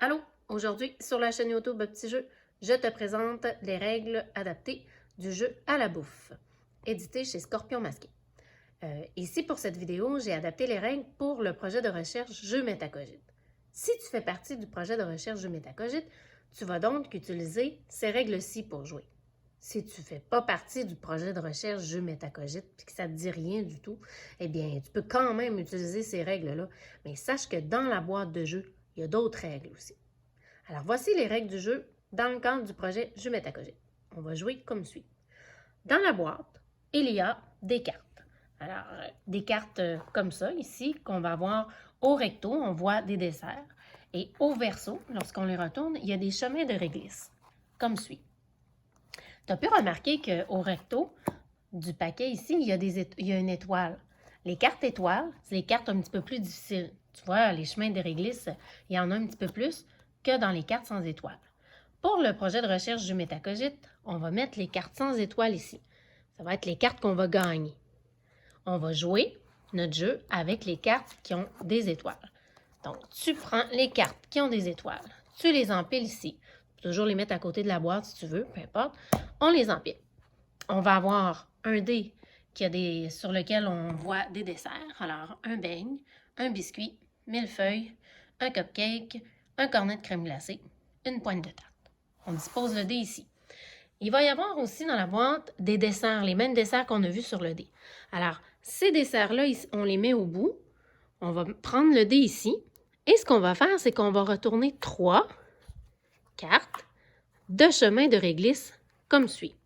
Allô, aujourd'hui sur la chaîne YouTube Petit Jeu, je te présente les règles adaptées du jeu à la bouffe, édité chez Scorpion Masqué. Ici pour cette vidéo, j'ai adapté les règles pour le projet de recherche Jeu Métacogite. Si tu fais partie du projet de recherche Jeu Métacogite, tu vas donc utiliser ces règles-ci pour jouer. Si tu ne fais pas partie du projet de recherche Jeu Métacogite et que ça ne te dit rien du tout, eh bien, tu peux quand même utiliser ces règles-là. Mais sache que dans la boîte de jeu, il y a d'autres règles aussi. Alors, voici les règles du jeu dans le cadre du projet Jeu Métacogite. On va jouer comme suit. Dans la boîte, il y a des cartes. Alors, des cartes comme ça, ici, qu'on va voir au recto, on voit des desserts. Et au verso, lorsqu'on les retourne, il y a des chemins de réglisse, comme suit. Tu as pu remarquer qu'au recto du paquet ici, il y a une étoile. Les cartes étoiles, c'est les cartes un petit peu plus difficiles. Tu vois, les chemins de réglisse, il y en a un petit peu plus que dans les cartes sans étoiles. Pour le projet de recherche du Métacogite, on va mettre les cartes sans étoiles ici. Ça va être les cartes qu'on va gagner. On va jouer notre jeu avec les cartes qui ont des étoiles. Donc, tu prends les cartes qui ont des étoiles, tu les empiles ici. Tu peux toujours les mettre à côté de la boîte si tu veux, peu importe. On les empile. On va avoir un dé sur lequel on voit des desserts. Alors, un beigne, un biscuit, millefeuille, un cupcake, un cornet de crème glacée, une pointe de tarte. On dispose le dé ici. Il va y avoir aussi dans la boîte des desserts, les mêmes desserts qu'on a vus sur le dé. Alors, ces desserts-là, on les met au bout. On va prendre le dé ici. Et ce qu'on va faire, c'est qu'on va retourner 3 cartes de chemin de réglisse comme suit.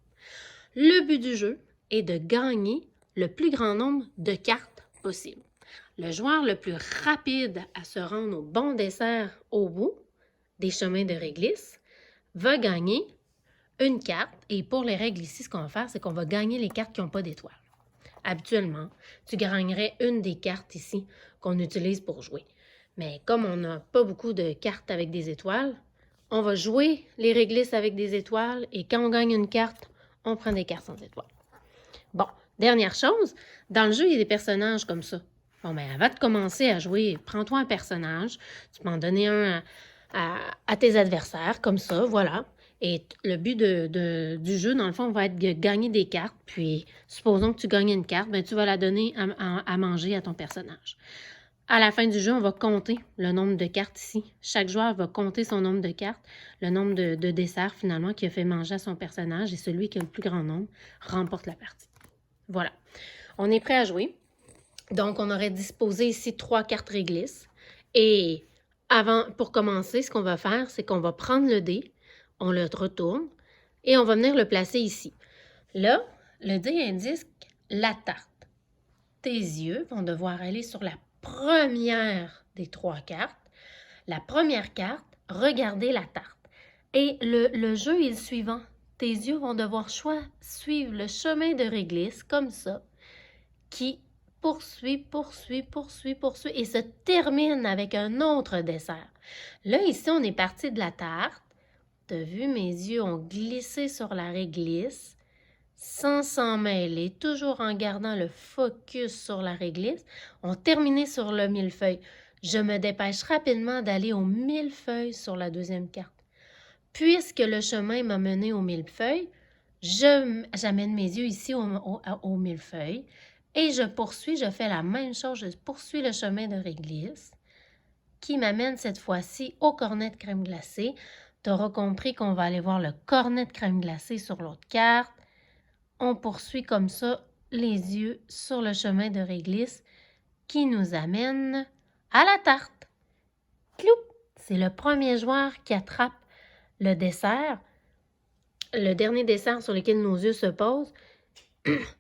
Le but du jeu est de gagner le plus grand nombre de cartes possible. Le joueur le plus rapide à se rendre au bon dessert au bout des chemins de réglisse va gagner une carte. Et pour les règles ici, ce qu'on va faire, c'est qu'on va gagner les cartes qui n'ont pas d'étoiles. Habituellement, tu gagnerais une des cartes ici qu'on utilise pour jouer. Mais comme on n'a pas beaucoup de cartes avec des étoiles, on va jouer les réglisses avec des étoiles et quand on gagne une carte, on prend des cartes sans étoiles. Bon, dernière chose, dans le jeu, il y a des personnages comme ça. Bon, bien, avant de commencer à jouer, prends-toi un personnage, tu peux en donner un à tes adversaires, comme ça, voilà. Et le but du jeu, dans le fond, va être de gagner des cartes. Puis, supposons que tu gagnes une carte, bien, tu vas la donner à manger à ton personnage. À la fin du jeu, on va compter le nombre de cartes ici. Chaque joueur va compter son nombre de cartes, le nombre de desserts, finalement, qu'il a fait manger à son personnage. Et celui qui a le plus grand nombre remporte la partie. Voilà. On est prêt à jouer. Donc, on aurait disposé ici 3 cartes réglisses. Et pour commencer, ce qu'on va faire, c'est qu'on va prendre le dé, on le retourne et on va venir le placer ici. Là, le dé indique la tarte. Tes yeux vont devoir aller sur la première des 3 cartes. La première carte, regardez la tarte. Et le jeu est le suivant. Tes yeux vont devoir suivre le chemin de réglisse, comme ça, qui poursuit et se termine avec un autre dessert. Là, ici, on est parti de la tarte. Tu as vu, mes yeux ont glissé sur la réglisse sans s'en mêler, toujours en gardant le focus sur la réglisse. On terminait sur le millefeuille. Je me dépêche rapidement d'aller au millefeuille sur la deuxième carte. Puisque le chemin m'a mené au millefeuille, j'amène mes yeux ici au millefeuille et je fais la même chose, je poursuis le chemin de réglisse qui m'amène cette fois-ci au cornet de crème glacée. Tu auras compris qu'on va aller voir le cornet de crème glacée sur l'autre carte. On poursuit comme ça les yeux sur le chemin de réglisse qui nous amène à la tarte. Cloup! C'est le premier joueur qui attrape le dessert, le dernier dessert sur lequel nos yeux se posent.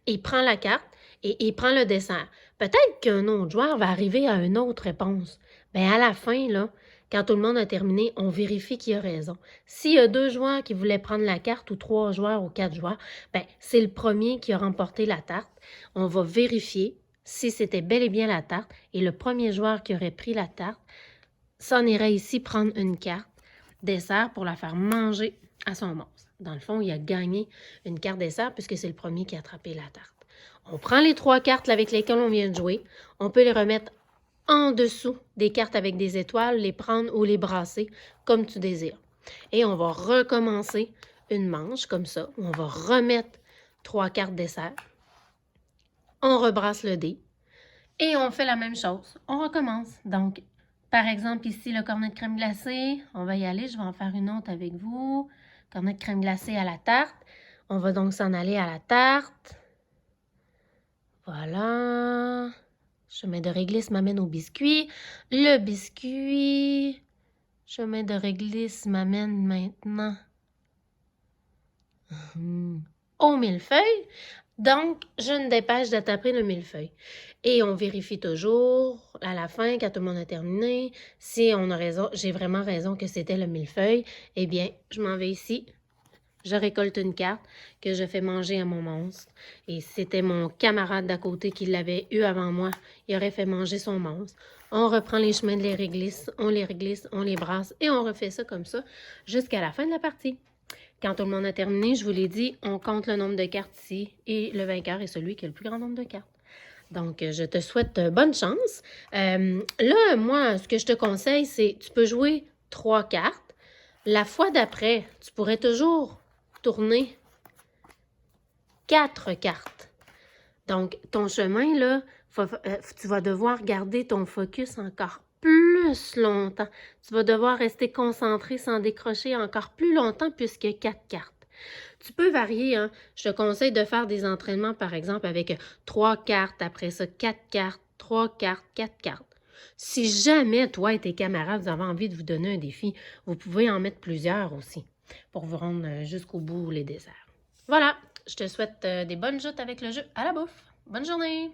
Il prend la carte et il prend le dessert. Peut-être qu'un autre joueur va arriver à une autre réponse. Bien, à la fin, là, quand tout le monde a terminé, on vérifie qui a raison. S'il y a 2 joueurs qui voulaient prendre la carte ou 3 joueurs ou 4 joueurs, bien, c'est le premier qui a remporté la tarte. On va vérifier si c'était bel et bien la tarte et le premier joueur qui aurait pris la tarte s'en irait ici prendre une carte dessert pour la faire manger à son monstre. Dans le fond, il a gagné une carte dessert puisque c'est le premier qui a attrapé la tarte. On prend les 3 cartes avec lesquelles on vient de jouer. On peut les remettre en dessous des cartes avec des étoiles, les prendre ou les brasser comme tu désires. Et on va recommencer une manche comme ça. On va remettre 3 cartes dessert. On rebrasse le dé. Et on fait la même chose. On recommence. Donc, par exemple, ici, le cornet de crème glacée. On va y aller. Je vais en faire une autre avec vous. Cornet de crème glacée à la tarte. On va donc s'en aller à la tarte. Voilà. Chemin de réglisse m'amène au biscuit. Le biscuit. Chemin de réglisse m'amène maintenant au millefeuille. Donc, je me dépêche de taper le millefeuille. Et on vérifie toujours à la fin, quand tout le monde a terminé, si on a raison, j'ai vraiment raison que c'était le millefeuille, eh bien, je m'en vais ici. Je récolte une carte que je fais manger à mon monstre. Et c'était mon camarade d'à côté qui l'avait eu avant moi. Il aurait fait manger son monstre. On reprend les chemins de les réglisse, on les brasse et on refait ça comme ça jusqu'à la fin de la partie. Quand tout le monde a terminé, je vous l'ai dit, on compte le nombre de cartes ici et le vainqueur est celui qui a le plus grand nombre de cartes. Donc, je te souhaite bonne chance. Là, moi, ce que je te conseille, c'est tu peux jouer 3 cartes. La fois d'après, tu pourrais toujours tourner 4 cartes. Donc, ton chemin, là, tu vas devoir garder ton focus encore plus longtemps. Tu vas devoir rester concentré sans décrocher encore plus longtemps puisque 4 cartes. Tu peux varier, hein? Je te conseille de faire des entraînements, par exemple, avec 3 cartes, après ça 4 cartes, 3 cartes, 4 cartes. Si jamais, toi et tes camarades, vous avez envie de vous donner un défi, vous pouvez en mettre plusieurs aussi pour vous rendre jusqu'au bout les desserts. Voilà, je te souhaite des bonnes joutes avec le jeu à la bouffe. Bonne journée!